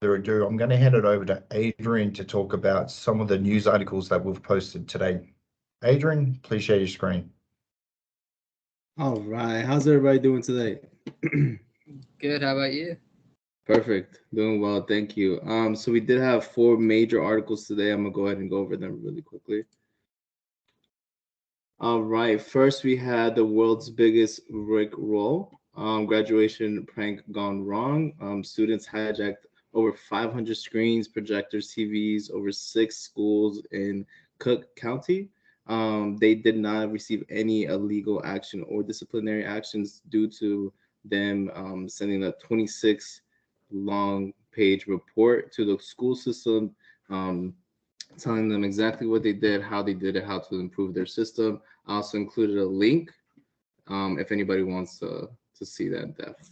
further ado, I'm going to hand it over to Adrian to talk about some of the news articles that we've posted today. Adrian, please share your screen. All right, how's everybody doing today? Good. How about you? Perfect, doing well, thank you. So we did have 4 major articles today. I'm gonna go ahead and go over them really quickly. All right, first we had the world's biggest Rick roll. Graduation prank gone wrong. Students hijacked over 500 screens, projectors, TVs, over 6 schools in Cook County. They did not receive any illegal action or disciplinary actions due to them sending a 26 long page report to the school system, telling them exactly what they did, how they did it, how to improve their system. I also included a link if anybody wants to see that in depth.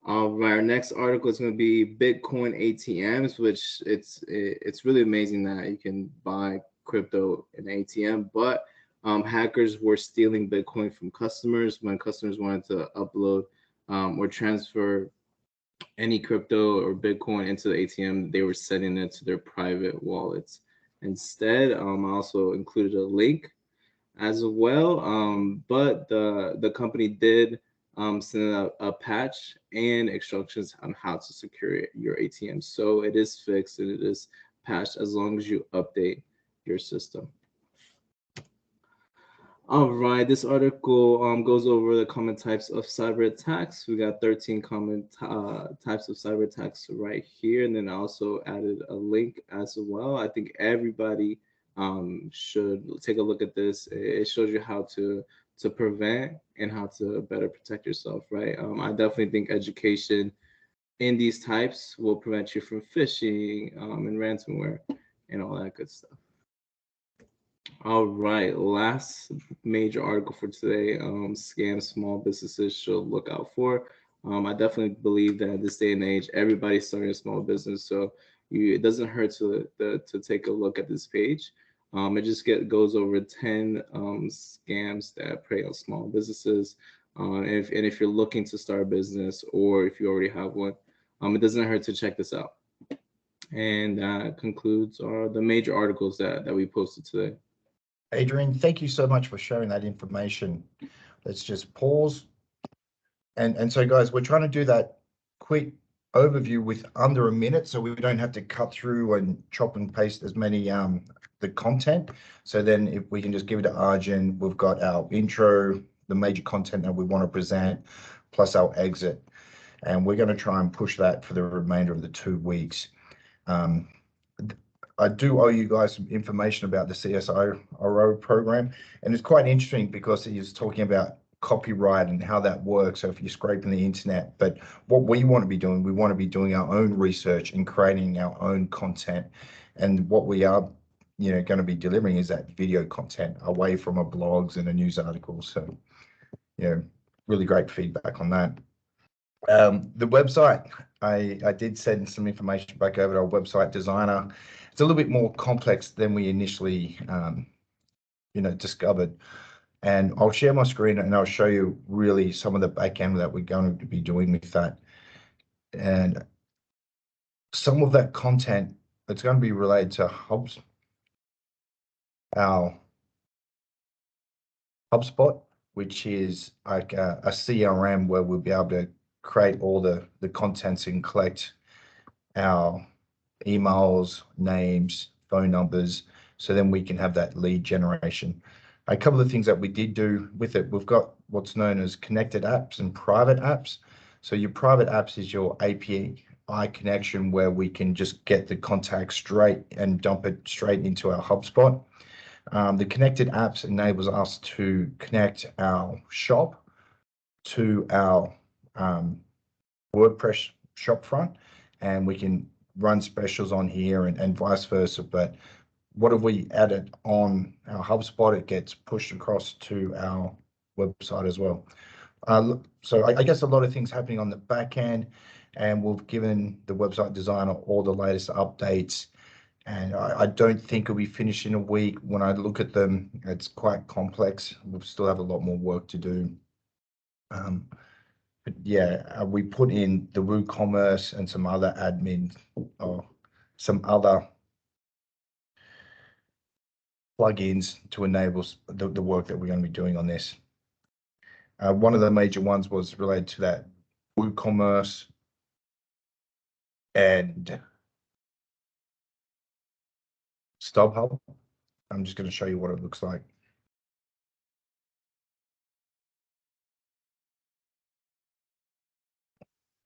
All right, our next article is going to be Bitcoin ATMs, which it's really amazing that you can buy crypto in ATM, but hackers were stealing Bitcoin from customers when customers wanted to upload or transfer any crypto or Bitcoin into the ATM. They were sending it to their private wallets. Instead, I also included a link as well, but the company did send out a patch and instructions on how to secure your ATM. So it is fixed and it is patched as long as you update your system. All right, this article goes over the common types of cyber attacks. We got 13 common types of cyber attacks right here, and then I also added a link as well. I think everybody should take a look at this. It shows you how to prevent and how to better protect yourself, right? I definitely think education in these types will prevent you from phishing and ransomware and all that good stuff. All right, last major article for today, scams small businesses should look out for. I definitely believe that in this day and age, everybody's starting a small business, so it doesn't hurt to take a look at this page. It just goes over 10 scams that prey on small businesses. And if you're looking to start a business or if you already have one, it doesn't hurt to check this out. And that concludes the major articles that we posted today. Adrian, thank you so much for sharing that information. Let's just pause. And so, guys, we're trying to do that quick overview with under a minute, so we don't have to cut through and chop and paste as many the content. So then if we can just give it to Arjun, we've got our intro, the major content that we want to present, plus our exit. And we're going to try and push that for the remainder of the 2 weeks. I do owe you guys some information about the CSIRO program, and it's quite interesting because he's talking about copyright and how that works. So if you're scraping the internet, but what we want to be doing, we want to be doing our own research and creating our own content. And what we are, going to be delivering is that video content away from our blogs and the news articles. So, really great feedback on that. The website, I did send some information back over to our website designer. It's a little bit more complex than we initially, discovered. And I'll share my screen and I'll show you really some of the back end that we're going to be doing with that. And some of that content, it's going to be related to our HubSpot, which is like a CRM where we'll be able to create all the contents and collect our emails, names, phone numbers, so then we can have that lead generation. A couple of things that we did do with it, we've got what's known as connected apps and private apps. So your private apps is your API connection where we can just get the contact straight and dump it straight into our HubSpot. The connected apps enables us to connect our shop to our WordPress shop front, and we can run specials on here and vice versa. But what have we added on our HubSpot? It gets pushed across to our website as well. So I guess a lot of things happening on the back end, and we've given the website designer all the latest updates. And I don't think it'll be finished in a week. When I look at them, it's quite complex. We'll still have a lot more work to do. but yeah, we put in the WooCommerce and some other admin or some other plugins to enable the work that we're going to be doing on this. One of the major ones was related to that WooCommerce and StubHub. I'm just going to show you what it looks like.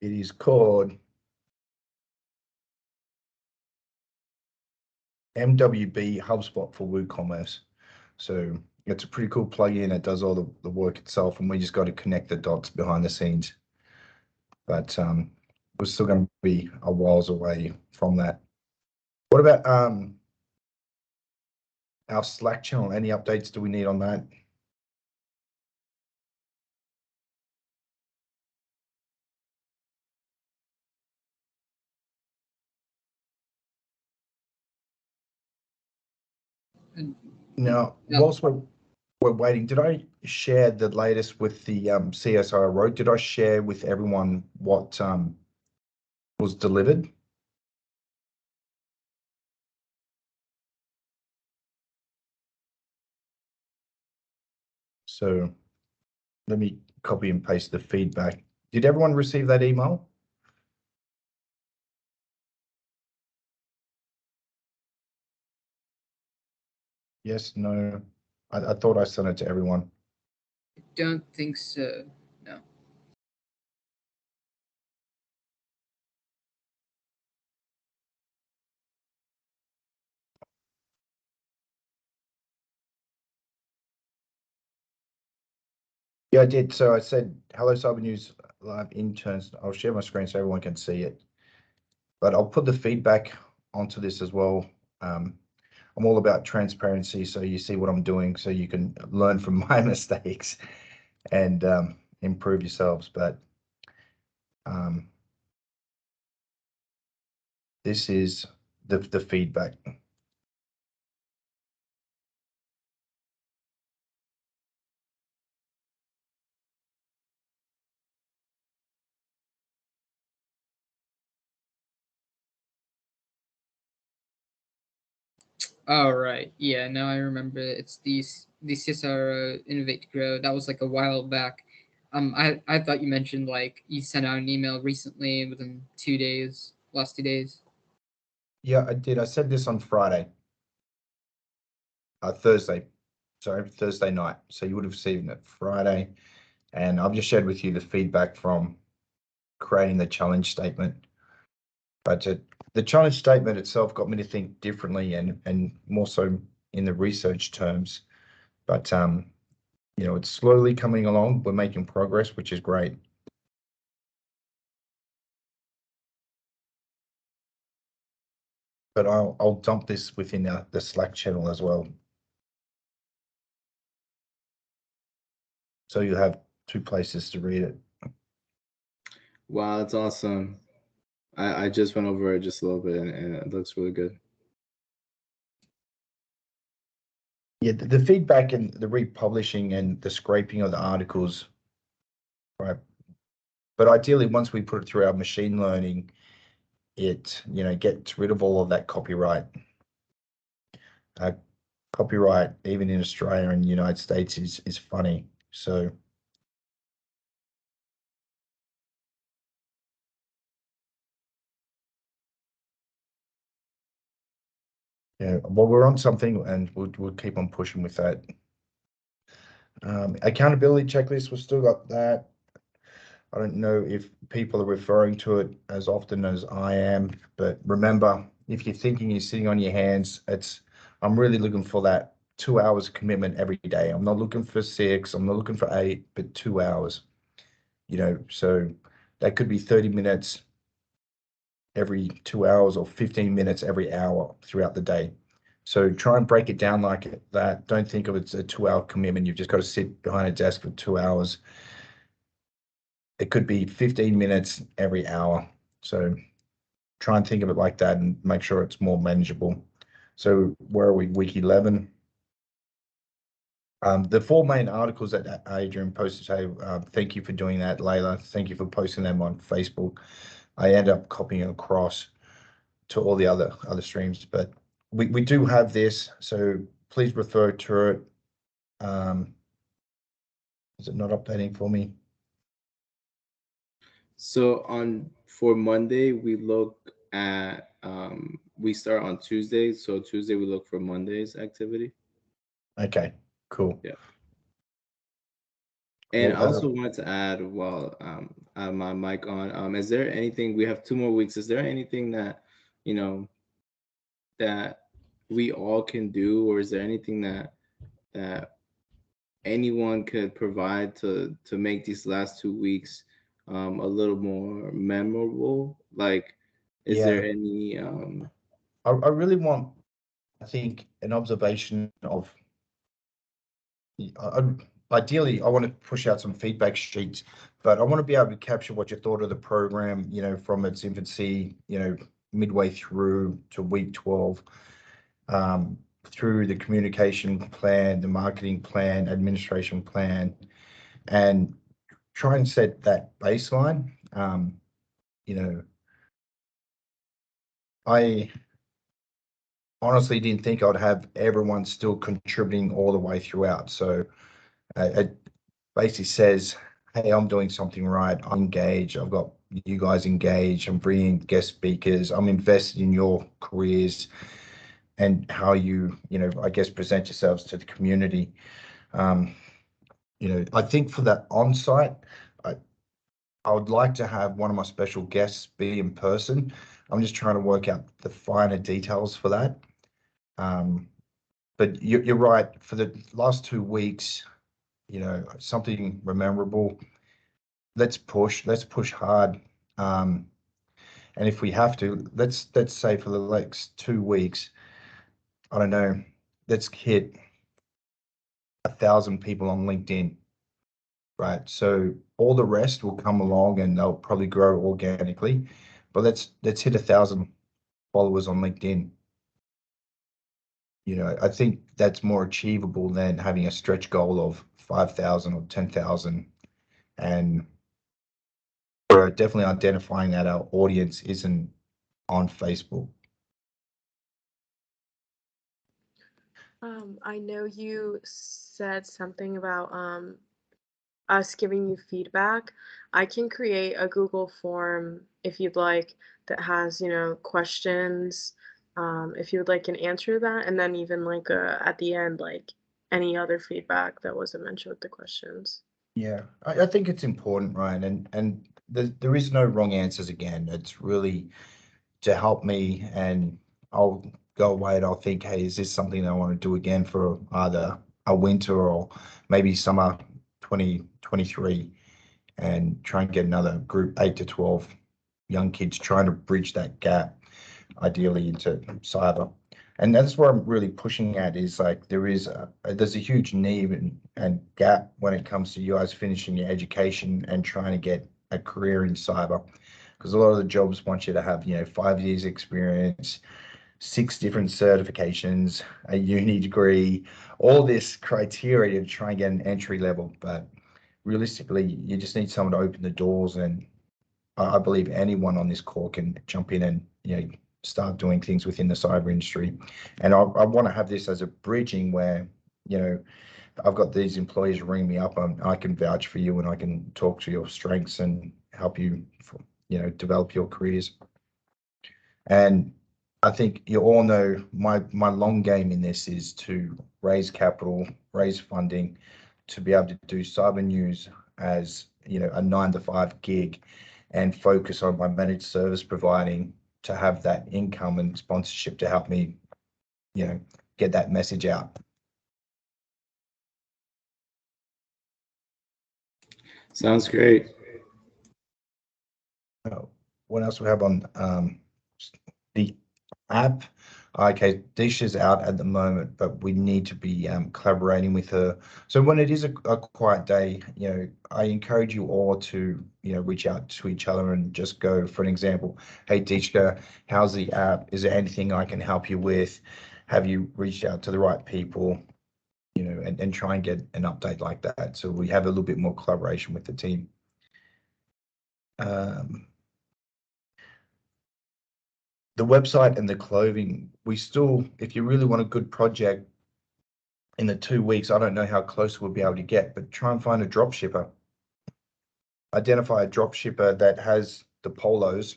It is called MWB HubSpot for WooCommerce. So it's a pretty cool plugin. It does all the work itself, and we just got to connect the dots behind the scenes. But we're still going to be a whiles away from that. What about our Slack channel? Any updates do we need on that? Now, whilst we're waiting, did I share the latest with the CSI I wrote? Did I share with everyone what was delivered? So let me copy and paste the feedback. Did everyone receive that email? Yes, no. I thought I sent it to everyone. I don't think so. No. Yeah, I did. So I said, hello, Cyber News Live interns. I'll share my screen so everyone can see it. But I'll put the feedback onto this as well. I'm all about transparency, so you see what I'm doing, so you can learn from my mistakes and improve yourselves. But this is the feedback. Oh right, yeah. Now I remember. It's the CSR Innovate Grow. That was like a while back. I thought you mentioned like you sent out an email recently within 2 days, last 2 days. Yeah, I did. I said this on Friday, Thursday. Sorry, Thursday night. So you would have received it Friday, and I've just shared with you the feedback from creating the challenge statement. But the challenge statement itself got me to think differently and more so in the research terms. But you know, it's slowly coming along. We're making progress, which is great. But I'll dump this within the Slack channel as well. So you have two places to read it. Wow, that's awesome. I just went over it just a little bit, and it looks really good. Yeah, the feedback and the republishing and the scraping of the articles, right? But ideally, once we put it through our machine learning, it, you know, gets rid of all of that copyright. Copyright, even in Australia and the United States, is funny. So yeah, well, we're on something, and we'll keep on pushing with that. Accountability checklist, we've still got that. I don't know if people are referring to it as often as I am, but remember, if you're thinking you're sitting on your hands, I'm really looking for that 2 hours commitment every day. I'm not looking for 6, I'm not looking for 8, but 2 hours. You know, so that could be 30 minutes every 2 hours or 15 minutes every hour throughout the day. So try and break it down like that. Don't think of it as a 2 hour commitment. You've just got to sit behind a desk for 2 hours. It could be 15 minutes every hour. So try and think of it like that and make sure it's more manageable. So where are we? Week 11. The 4 main articles that Adrian posted today, thank you for doing that, Layla. Thank you for posting them on Facebook. I end up copying across to all the other streams, but we do have this, so please refer to it. Is it not updating for me? So for Monday, we look at we start on Tuesday. So Tuesday we look for Monday's activity. Okay, cool. Yeah. And Well, I also wanted to add while I have my mic on, is there anything, we have 2 more weeks, is there anything that, you know, that we all can do, or is there anything that anyone could provide to make these last 2 weeks a little more memorable? Like, is there yeah, any I really want, I think, an observation of, ideally, I want to push out some feedback sheets, but I want to be able to capture what you thought of the program, you know, from its infancy, you know, midway through to week 12, through the communication plan, the marketing plan, administration plan, and try and set that baseline. You know, I honestly didn't think I'd have everyone still contributing all the way throughout. So it basically says, hey, I'm doing something right. I'm engaged. I've got you guys engaged. I'm bringing guest speakers. I'm invested in your careers and how you know, I guess, present yourselves to the community. You know, I think for that on-site, I would like to have one of my special guests be in person. I'm just trying to work out the finer details for that. But you're right. For the last 2 weeks, you know, something memorable. Let's push hard. And if we have to, let's say for the next 2 weeks, I don't know, let's hit 1,000 people on LinkedIn, right? So all the rest will come along and they'll probably grow organically. But let's hit 1,000 followers on LinkedIn. You know, I think that's more achievable than having a stretch goal of 5,000 or 10,000. And we're definitely identifying that our audience isn't on Facebook. I know you said something about us giving you feedback. I can create a Google form if you'd like that has, you know, questions. If you would like an answer to that, and then even like at the end, like any other feedback that wasn't mentioned with the questions. Yeah, I think it's important, Ryan, and there is no wrong answers again. It's really to help me, and I'll go away and I'll think, hey, is this something I want to do again for either a winter or maybe summer 2023, and try and get another group 8 to 12 young kids trying to bridge that gap, ideally into cyber. And that's where I'm really pushing at, is like there's a huge need and gap when it comes to you guys finishing your education and trying to get a career in cyber, because a lot of the jobs want you to have, you know, 5 years experience, 6 different certifications, a uni degree, all this criteria to try and get an entry level. But realistically, you just need someone to open the doors, and I believe anyone on this call can jump in and, you know, start doing things within the cyber industry. And I want to have this as a bridging where, you know, I've got these employees ring me up, and I can vouch for you and I can talk to your strengths and help you, you know, develop your careers. And I think you all know my long game in this is to raise capital, raise funding, to be able to do cyber news as, you know, a 9 to 5 gig, and focus on my managed service providing to have that income and sponsorship to help me, you know, get that message out. Sounds great. What else we have on the app? Okay, Disha's out at the moment, but we need to be collaborating with her. So when it is a quiet day, you know, I encourage you all to, you know, reach out to each other and just go, for an example, hey, Disha, how's the app? Is there anything I can help you with? Have you reached out to the right people? you know, and try and get an update like that. So we have a little bit more collaboration with the team. The website and the clothing, we still, if you really want a good project in the 2 weeks, I don't know how close we'll be able to get, but try and find a drop shipper. Identify a drop shipper that has the polos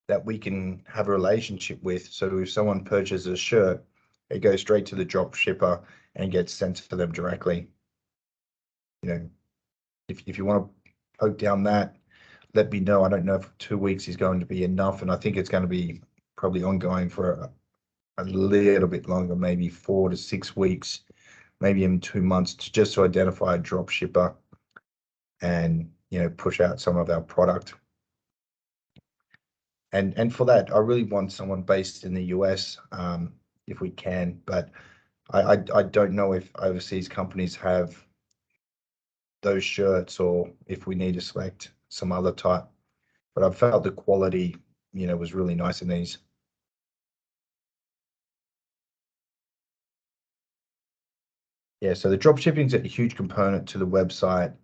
that we can have a relationship with. So if someone purchases a shirt, it goes straight to the drop shipper and gets sent to them directly. You know, if you want to poke down that, let me know. I don't know if 2 weeks is going to be enough, and I think it's going to be probably ongoing for a little bit longer, maybe 4 to 6 weeks, maybe even 2 months, just to identify a drop shipper and, you know, push out some of our product. And for that, I really want someone based in the US, if we can, but I don't know if overseas companies have those shirts or if we need to select some other type. But I felt the quality, you know, was really nice in these. Yeah, so the drop shipping is a huge component to the website,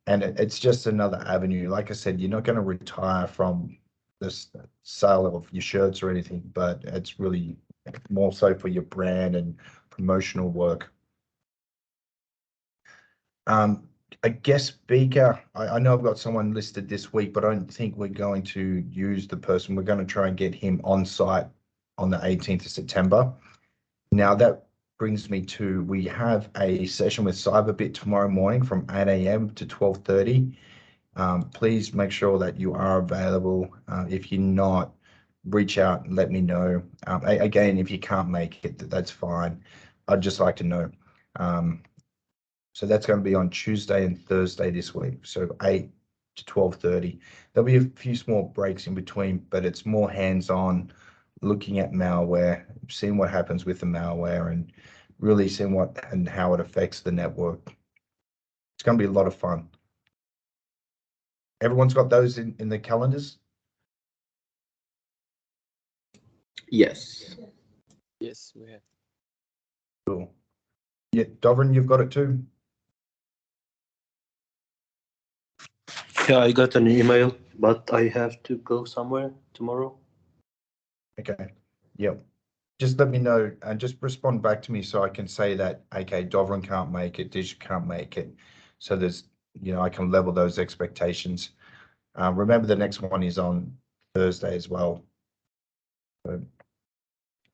and it's just another avenue. Like I said, you're not going to retire from this sale of your shirts or anything, but it's really more so for your brand and promotional work. A guest speaker, I know I've got someone listed this week, but I don't think we're going to use the person. We're going to try and get him on site on the 18th of September. Now that brings me to, we have a session with Cyberbit tomorrow morning from 8 a.m. to 12:30. Please make sure that you are available. If you're not, reach out and let me know. Again, if you can't make it, that's fine. I'd just like to know. So that's going to be on Tuesday and Thursday this week. So 8 to 12:30. There'll be a few small breaks in between, but it's more hands-on, looking at malware, seeing what happens with the malware, and really seeing what and how it affects the network. It's going to be a lot of fun. Everyone's got those in the calendars? Yes. Yes, we have. Cool. Yeah, Dovrin, you've got it too? Yeah, I got an email, but I have to go somewhere tomorrow. Okay. Yep. Just let me know and just respond back to me so I can say that, okay, Dovrin can't make it, Dish can't make it. So there's, you know, I can level those expectations. Remember, the next one is on Thursday as well. So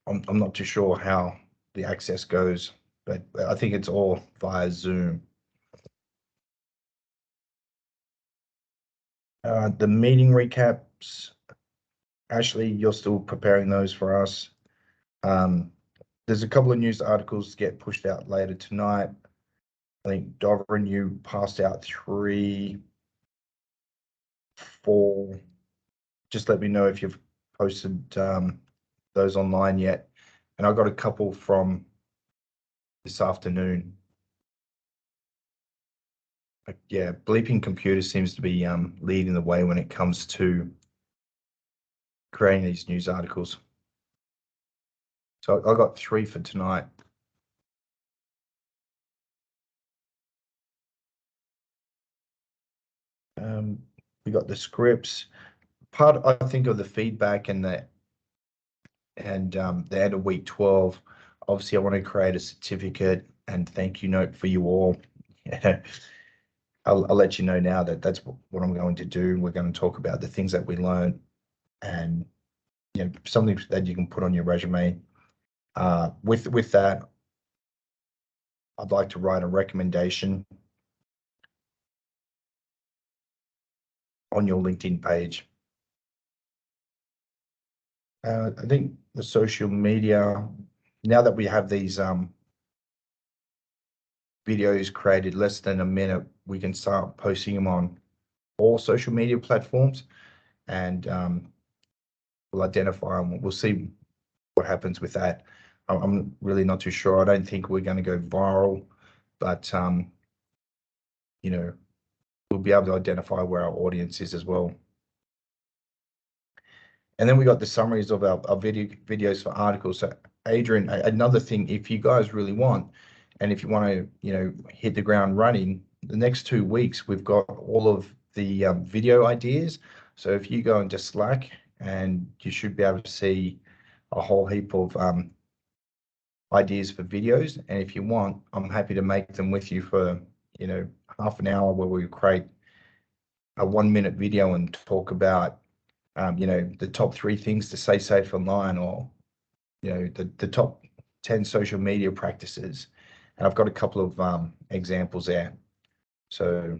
I'm not too sure how the access goes, but I think it's all via Zoom. The meeting recaps, Ashley, you're still preparing those for us. There's a couple of news articles to get pushed out later tonight. I think Dovrin, you passed out 3, 4. Just let me know if you've posted those online yet. And I got a couple from this afternoon. But yeah, Bleeping Computer seems to be leading the way when it comes to creating these news articles. So I got 3 for tonight. We got the scripts. Part, I think, of the feedback and the end of week 12. Obviously, I want to create a certificate and thank you note for you all. I'll let you know now that that's what I'm going to do. We're going to talk about the things that we learned and, you know, something that you can put on your resume. With that, I'd like to write a recommendation on your LinkedIn page. I think the social media, now that we have these videos created less than a minute, we can start posting them on all social media platforms, and we'll identify them. We'll see what happens with that. I'm really not too sure. I don't think we're going to go viral, but you know, we'll be able to identify where our audience is as well. And then we got the summaries of our videos for articles. So Adrian, another thing, if you guys really want, and if you want to, hit the ground running, the next 2 weeks, we've got all of the video ideas. So if you go into Slack, and you should be able to see a whole heap of ideas for videos. And if you want, I'm happy to make them with you for, half an hour, where we create a 1-minute video and talk about, the top 3 things to stay safe online, or, the top 10 social media practices. And I've got a couple of examples there. So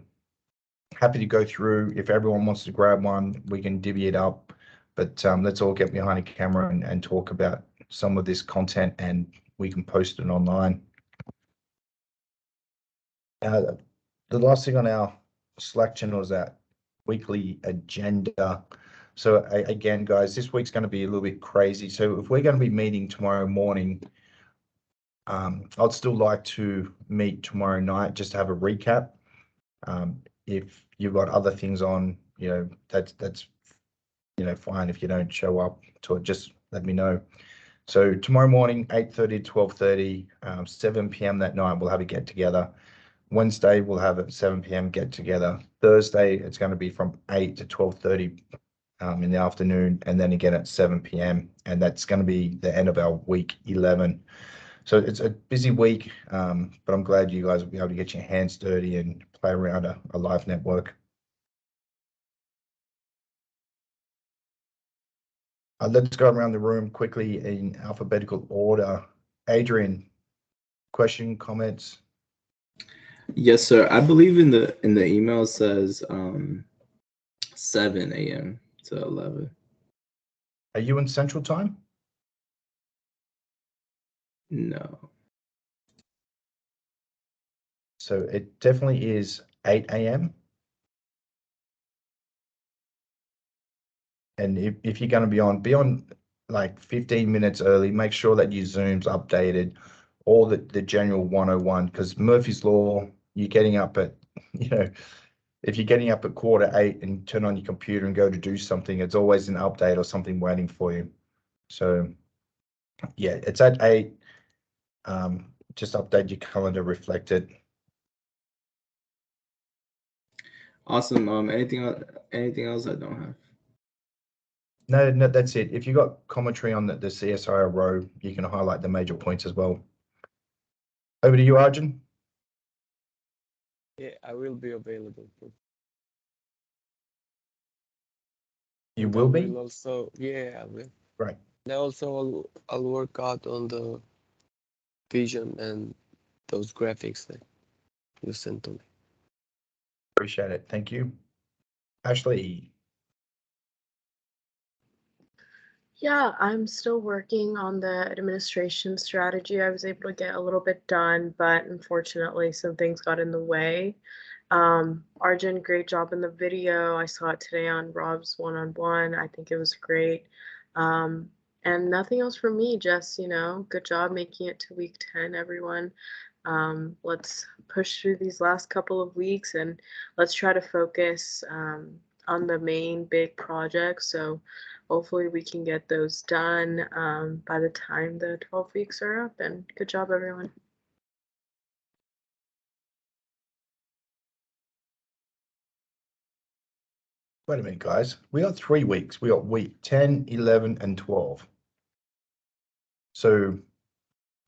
happy to go through. If everyone wants to grab one, we can divvy it up. But let's all get behind a camera and talk about some of this content, and we can post it online. The last thing on our Slack channel is that weekly agenda. So again, guys, this week's going to be a little bit crazy. So if we're going to be meeting tomorrow morning, I'd still like to meet tomorrow night just to have a recap. If you've got other things on, that's fine. If you don't show up to it, just let me know. So tomorrow morning, 8:30 to 12:30, 7 p.m. that night, we'll have a get together. Wednesday, we'll have a 7 p.m. get together. Thursday, it's going to be from 8 to 12:30 in the afternoon, and then again at 7 p.m. And that's going to be the end of our week 11. So it's a busy week, but I'm glad you guys will be able to get your hands dirty and play around a live network. Let's go around the room quickly in alphabetical order. Adrian, question, comments? Yes, sir. I believe in the email says 7 a.m. to 11. Are you in Central Time? No. So it definitely is 8 a.m. And if you're going to be on like 15 minutes early, make sure that your Zoom's updated, or the general 101, because Murphy's Law, you're getting up at, if you're getting up at 7:45 and turn on your computer and go to do something, it's always an update or something waiting for you. So yeah, it's at 8. Just update your calendar, reflect it. Awesome. Anything else I don't have? No, that's it. If you got commentary on the CSIR row, you can highlight the major points as well. Over to you, Arjun. Yeah, I will be available. You will be? Also, yeah, I will. Right. And also, I'll work out on the vision and those graphics that you sent to me. Appreciate it. Thank you. Ashley. Yeah, I'm still working on the administration strategy. I was able to get a little bit done, but unfortunately some things got in the way. Arjun, great job in the video. I saw it today on Rob's one-on-one. I think it was great. And nothing else from me, just, good job making it to week 10, everyone. Let's push through these last couple of weeks, and let's try to focus on the main big projects. So hopefully we can get those done by the time the 12 weeks are up. And good job, everyone. Wait a minute, guys. We got 3 weeks. We got week 10, 11, and 12. So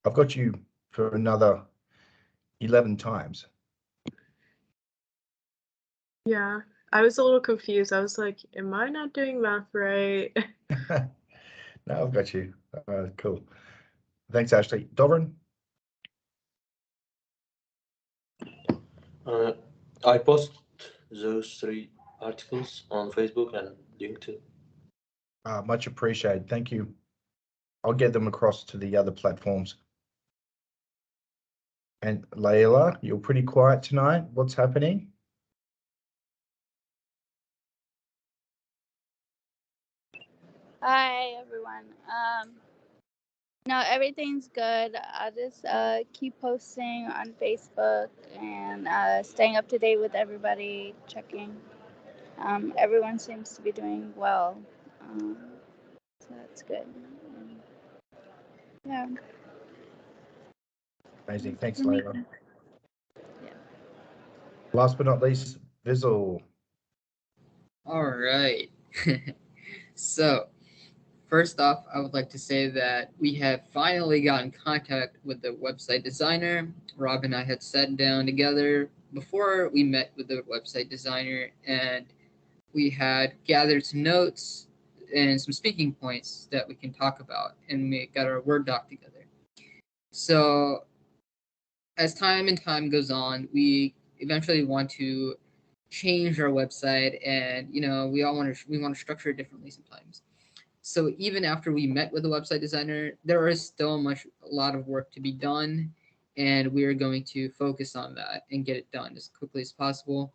I've got you for another 11 times. Yeah, I was a little confused. I was like, am I not doing math right? No, I've got you. Cool. Thanks, Ashley. Dovrin? I post those 3 articles on Facebook and LinkedIn. Much appreciated. Thank you. I'll get them across to the other platforms. And Layla, you're pretty quiet tonight. What's happening? Hi everyone. No, everything's good. I'll just keep posting on Facebook and staying up to date with everybody, checking. Everyone seems to be doing well, so that's good. Yeah. Amazing. Thanks, For me. Layla. Yeah. Last but not least, Vizzle. All right. So, first off, I would like to say that we have finally got in contact with the website designer. Rob and I had sat down together before we met with the website designer, and we had gathered some notes and some speaking points that we can talk about, and we got our Word doc together. So, as time and time goes on, we eventually want to change our website, and we want to structure it differently sometimes. So even after we met with the website designer, there is still a lot of work to be done, and we are going to focus on that and get it done as quickly as possible.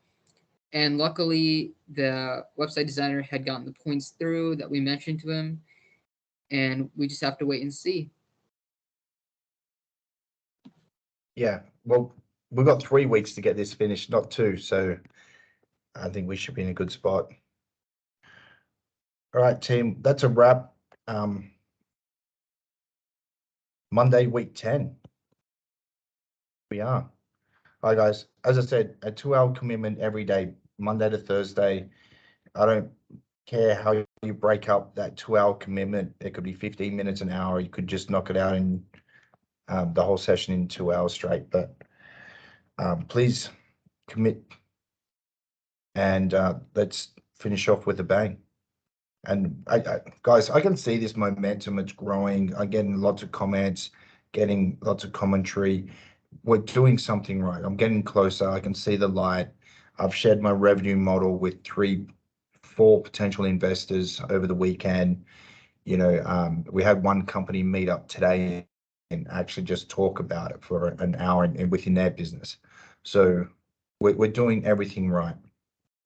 And luckily, the website designer had gotten the points through that we mentioned to him, and we just have to wait and see. Yeah, well, we've got 3 weeks to get this finished, not 2, so I think we should be in a good spot. All right, team, that's a wrap. Monday, week 10. We are. All right, guys, as I said, a 2-hour commitment every day, Monday to Thursday. I don't care how you break up that 2-hour commitment. It could be 15 minutes, an hour. You could just knock it out in the whole session in 2 hours straight. But please commit, and let's finish off with a bang. And guys, I can see this momentum. It's growing. I'm getting lots of comments, getting lots of commentary. We're doing something right. I'm getting closer. I can see the light. I've shared my revenue model with 4 potential investors over the weekend. We had one company meet up today and actually just talk about it for an hour and within their business. So we're doing everything right.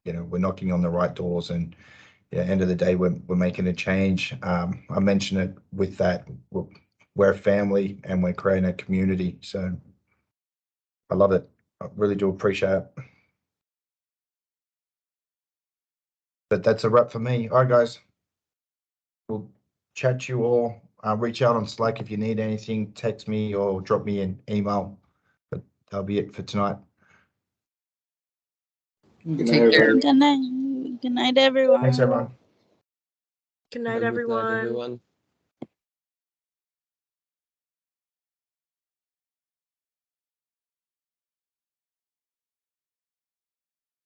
We're knocking on the right doors, and at the end of the day, we're making a change. I mentioned it with that. We're a family and we're creating a community. So I love it. I really do appreciate it. But that's a wrap for me. All right, guys. We'll chat to you all. Reach out on Slack if you need anything. Text me or drop me an email. But that'll be it for tonight. Take care. Good night. Good night, everyone. Thanks, everyone. Good night, Good night, everyone. everyone.